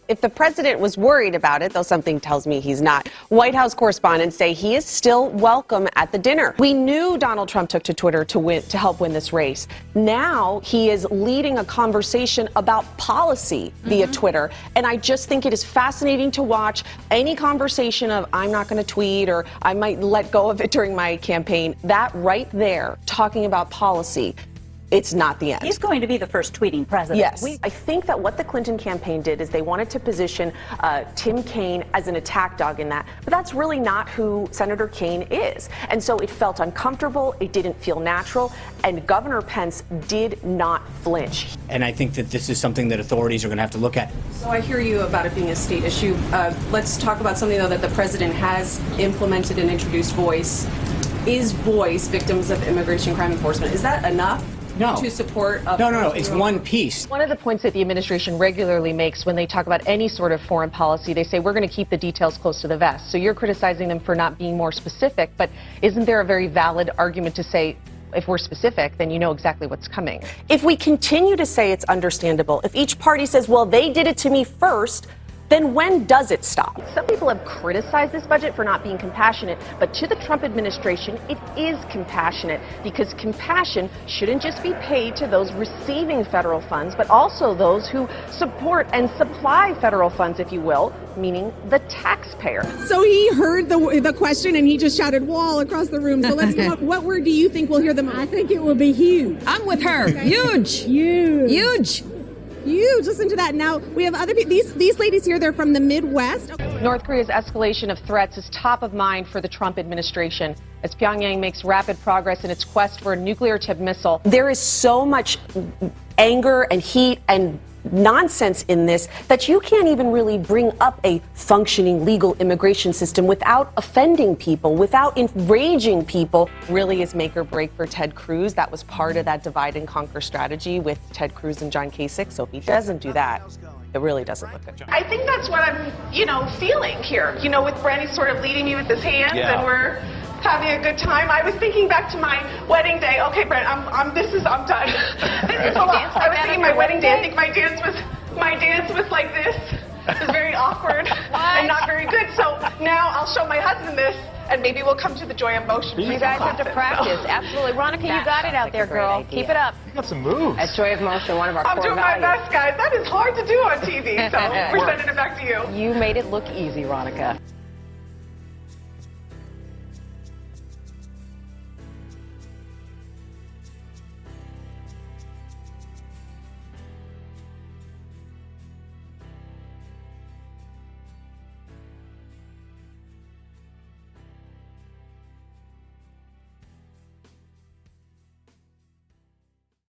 If the president was worried about it, though something tells me he's not, White House correspondents say he is still welcome at the dinner. We knew Donald Trump took to Twitter to help win this race. Now he is leading a conversation about policy via Twitter. And I just think it is fascinating to watch any conversation of I'm not going to tweet or I might let go of it during my campaign. That right there, talking about policy. It's not the end. He's going to be the first tweeting president. Yes. I think that what the Clinton campaign did is they wanted to position Tim Kaine as an attack dog in that. But that's really not who Senator Kaine is. And so it felt uncomfortable. It didn't feel natural. And Governor Pence did not flinch. And I think that this is something that authorities are going to have to look at. So I hear you about it being a state issue. Let's talk about something, though, that the president has implemented and introduced Voice. Is Voice victims of immigration crime enforcement? Is that enough? No. To support No. It's one piece. One of the points that the administration regularly makes when they talk about any sort of foreign policy, they say we're going to keep the details close to the vest. So you're criticizing them for not being more specific, but isn't there a very valid argument to say if we're specific, then you know exactly what's coming? If we continue to say it's understandable, if each party says, well, they did it to me first, then when does it stop? Some people have criticized this budget for not being compassionate, but to the Trump administration, it is compassionate because compassion shouldn't just be paid to those receiving federal funds, but also those who support and supply federal funds, if you will, meaning the taxpayer. So he heard the question and he just shouted wall across the room. So let's go up. What word do you think we'll hear the most? I think it will be huge. I'm with her. Okay. Huge. Huge. Huge. Listen to that. Now, we have other people. These ladies here, they're from the Midwest. North Korea's escalation of threats is top of mind for the Trump administration as Pyongyang makes rapid progress in its quest for a nuclear-tipped missile. There is so much anger and heat and nonsense in this that you can't even really bring up a functioning legal immigration system without offending people, without enraging people. Really is make or break for Ted Cruz. That was part of that divide and conquer strategy with Ted Cruz and John Kasich. So if he doesn't do that, it really doesn't look good. I think that's what I'm, feeling here. With Brandy sort of leading me with his hands and we're having a good time. I was thinking back to my wedding day. Okay, Brent, I'm done. This is a lot. I was thinking my wedding day. I think my dance was like this. It was very awkward and not very good. So now I'll show my husband this, and maybe we'll come to the Joy of Motion. You guys have to practice. Absolutely. Ronica, you got it out there, girl. Keep it up. You got some moves. At Joy of Motion, one of our core values. I'm doing my best, guys. That is hard to do on TV, so we're sending it back to you. You made it look easy, Ronica.